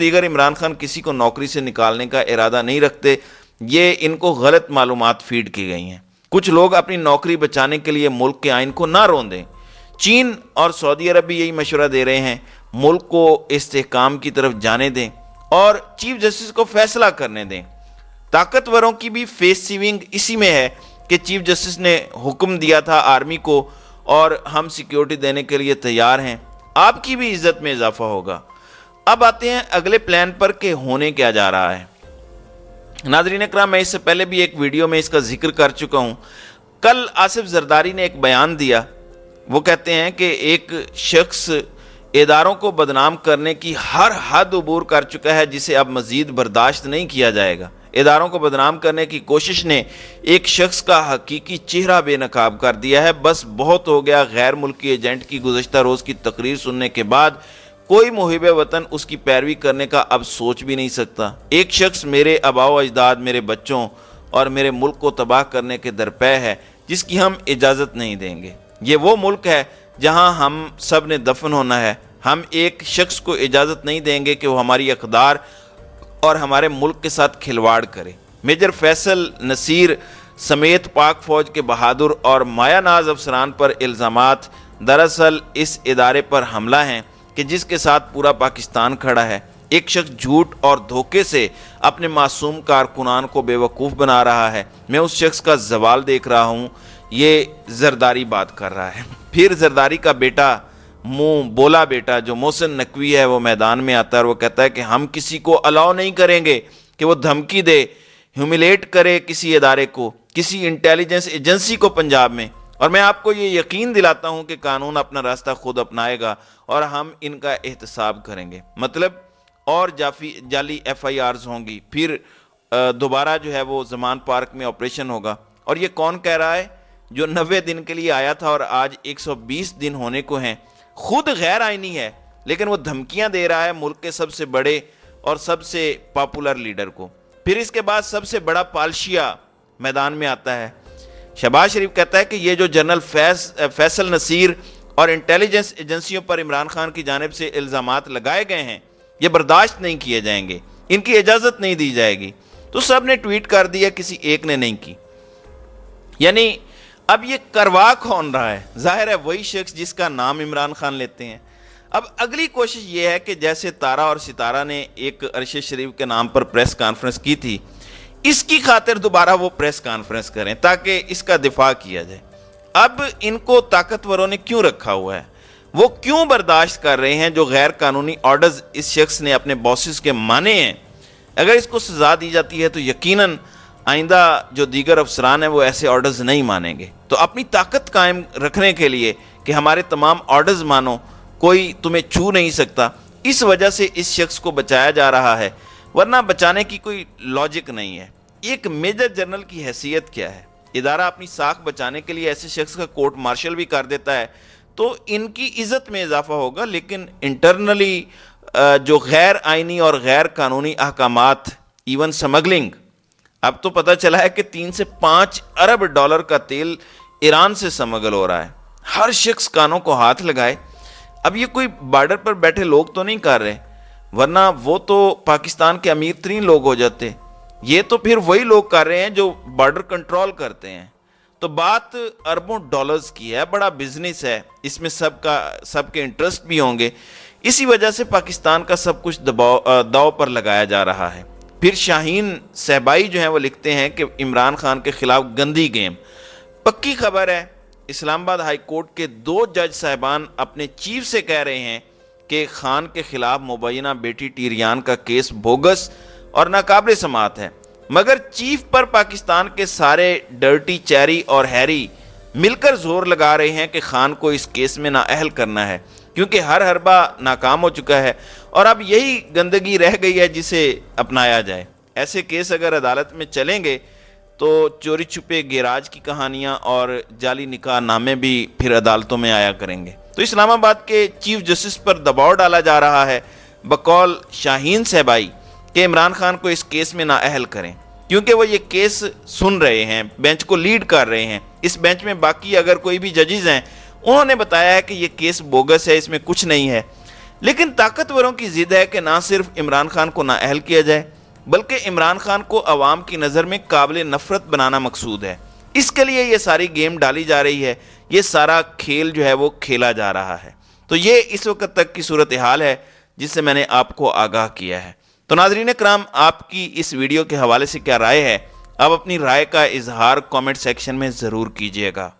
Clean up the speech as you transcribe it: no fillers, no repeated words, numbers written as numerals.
دیگر عمران خان کسی کو نوکری سے نکالنے کا ارادہ نہیں رکھتے، یہ ان کو غلط معلومات فیڈ کی گئی ہیں۔ کچھ لوگ اپنی نوکری بچانے کے لیے ملک کے آئین کو نہ روندیں۔ چین اور سعودی عرب بھی یہی مشورہ دے رہے ہیں، ملک کو استحکام کی طرف جانے دیں اور چیف جسٹس کو فیصلہ کرنے دیں۔ طاقتوروں کی بھی فیس سیونگ اسی میں ہے کہ چیف جسٹس نے حکم دیا تھا آرمی کو اور ہم سیکیورٹی دینے کے لیے تیار ہیں، آپ کی بھی عزت میں اضافہ ہوگا۔ اب آتے ہیں اگلے پلان پر کہ ہونے کیا جا رہا ہے۔ ناظرین اکرام، میں اس سے پہلے بھی ایک ویڈیو میں اس کا ذکر کر چکا ہوں۔ کل آصف زرداری نے ایک بیان دیا، وہ کہتے ہیں کہ ایک شخص اداروں کو بدنام کرنے کی ہر حد عبور کر چکا ہے جسے اب مزید برداشت نہیں کیا جائے گا۔ اداروں کو بدنام کرنے کی کوشش نے ایک شخص کا حقیقی چہرہ بے نقاب کر دیا ہے۔ بس بہت ہو گیا، غیر ملکی ایجنٹ کی گزشتہ روز کی تقریر سننے کے بعد کوئی محب وطن اس کی پیروی کرنے کا اب سوچ بھی نہیں سکتا۔ ایک شخص میرے آباء و اجداد، میرے بچوں اور میرے ملک کو تباہ کرنے کے درپے ہے جس کی ہم اجازت نہیں دیں گے۔ یہ وہ ملک ہے جہاں ہم سب نے دفن ہونا ہے۔ ہم ایک شخص کو اجازت نہیں دیں گے کہ وہ ہماری اقدار اور ہمارے ملک کے ساتھ کھلواڑ کرے۔ میجر فیصل نصیر سمیت پاک فوج کے بہادر اور مایہ ناز افسران پر الزامات دراصل اس ادارے پر حملہ ہیں کہ جس کے ساتھ پورا پاکستان کھڑا ہے۔ ایک شخص جھوٹ اور دھوکے سے اپنے معصوم کارکنان کو بے وقوف بنا رہا ہے۔ میں اس شخص کا زوال دیکھ رہا ہوں، یہ زرداری بات کر رہا ہے۔ پھر زرداری کا بیٹا، منہ بولا بیٹا جو محسن نقوی ہے، وہ میدان میں آتا ہے اور وہ کہتا ہے کہ ہم کسی کو الاؤ نہیں کریں گے کہ وہ دھمکی دے، ہیوملیٹ کرے کسی ادارے کو، کسی انٹیلیجنس ایجنسی کو پنجاب میں، اور میں آپ کو یہ یقین دلاتا ہوں کہ قانون اپنا راستہ خود اپنائے گا اور ہم ان کا احتساب کریں گے۔ مطلب اور جعلی ایف آئی آرز ہوں گی، پھر دوبارہ جو ہے وہ زمان پارک میں آپریشن ہوگا۔ اور یہ کون کہہ رہا ہے؟ جو 90 دن کے لیے آیا تھا اور آج 120 دن ہونے کو ہیں، خود غیر آئینی ہے لیکن وہ دھمکیاں دے رہا ہے ملک کے سب سے بڑے اور سب سے پاپولر لیڈر کو۔ پھر اس کے بعد سب سے بڑا پالشیا میدان میں آتا ہے۔ شہباز شریف کہتا ہے کہ یہ جو جنرل فیصل نصیر اور انٹیلیجنس ایجنسیوں پر عمران خان کی جانب سے الزامات لگائے گئے ہیں، یہ برداشت نہیں کیے جائیں گے، ان کی اجازت نہیں دی جائے گی۔ تو سب نے ٹویٹ کر دیا، کسی ایک نے نہیں کی۔ یعنی اب یہ کروا کون رہا ہے؟ ظاہر ہے وہی شخص جس کا نام عمران خان لیتے ہیں۔ اب اگلی کوشش یہ ہے کہ جیسے تارا اور ستارہ نے ایک ارشد شریف کے نام پر پریس کانفرنس کی تھی، اس کی خاطر دوبارہ وہ پریس کانفرنس کریں تاکہ اس کا دفاع کیا جائے۔ اب ان کو طاقتوروں نے کیوں رکھا ہوا ہے؟ وہ کیوں برداشت کر رہے ہیں جو غیر قانونی آرڈرز اس شخص نے اپنے باسز کے مانے ہیں؟ اگر اس کو سزا دی جاتی ہے تو یقیناً آئندہ جو دیگر افسران ہیں وہ ایسے آرڈرز نہیں مانیں گے۔ تو اپنی طاقت قائم رکھنے کے لیے کہ ہمارے تمام آرڈرز مانو، کوئی تمہیں چھو نہیں سکتا، اس وجہ سے اس شخص کو بچایا جا رہا ہے، ورنہ بچانے کی کوئی لاجک نہیں ہے۔ ایک میجر جنرل کی حیثیت کیا ہے؟ ادارہ اپنی ساکھ بچانے کے لیے ایسے شخص کا کورٹ مارشل بھی کر دیتا ہے تو ان کی عزت میں اضافہ ہوگا، لیکن انٹرنلی جو غیر آئینی اور غیر قانونی احکامات، ایون سمگلنگ، اب تو پتہ چلا ہے کہ 3 سے 5 ارب ڈالر کا تیل ایران سے سمگل ہو رہا ہے۔ ہر شخص کانوں کو ہاتھ لگائے۔ اب یہ کوئی بارڈر پر بیٹھے لوگ تو نہیں کر رہے، ورنہ وہ تو پاکستان کے امیر ترین لوگ ہو جاتے۔ یہ تو پھر وہی لوگ کر رہے ہیں جو بارڈر کنٹرول کرتے ہیں۔ تو بات اربوں ڈالرز کی ہے، بڑا بزنس ہے، اس میں سب کے انٹرسٹ بھی ہوں گے۔ اسی وجہ سے پاکستان کا سب کچھ داؤ پر لگایا جا رہا ہے۔ پھر شاہین صہبائی جو ہیں وہ لکھتے ہیں کہ عمران خان کے خلاف گندی گیم۔ پکی خبر ہے، اسلام آباد ہائی کورٹ کے 2 جج صاحبان اپنے چیف سے کہہ رہے ہیں کہ خان کے خلاف مبینہ بیٹی ٹیریان کا کیس بوگس اور ناقابل سماعت ہے، مگر چیف پر پاکستان کے سارے ڈرٹی چیری اور ہیری مل کر زور لگا رہے ہیں کہ خان کو اس کیس میں نااہل کرنا ہے کیونکہ ہر حربہ ناکام ہو چکا ہے اور اب یہی گندگی رہ گئی ہے جسے اپنایا جائے۔ ایسے کیس اگر عدالت میں چلیں گے تو چوری چھپے گیراج کی کہانیاں اور جعلی نکاح نامے بھی پھر عدالتوں میں آیا کریں گے۔ تو اسلام آباد کے چیف جسٹس پر دباؤ ڈالا جا رہا ہے بقول شاہین صہبائی کہ عمران خان کو اس کیس میں نااہل کریں، کیونکہ وہ یہ کیس سن رہے ہیں، بینچ کو لیڈ کر رہے ہیں۔ اس بینچ میں باقی اگر کوئی بھی ججز ہیں، انہوں نے بتایا ہے کہ یہ کیس بوگس ہے، اس میں کچھ نہیں ہے، لیکن طاقتوروں کی ضد ہے کہ نہ صرف عمران خان کو نااہل کیا جائے بلکہ عمران خان کو عوام کی نظر میں قابل نفرت بنانا مقصود ہے۔ اس کے لیے یہ ساری گیم ڈالی جا رہی ہے، یہ سارا کھیل جو ہے وہ کھیلا جا رہا ہے۔ تو یہ اس وقت تک کی صورتحال ہے جس سے میں نے آپ کو آگاہ کیا ہے۔ تو ناظرین کرام، آپ کی اس ویڈیو کے حوالے سے کیا رائے ہے؟ آپ اپنی رائے کا اظہار کامنٹ سیکشن میں ضرور کیجیے گا۔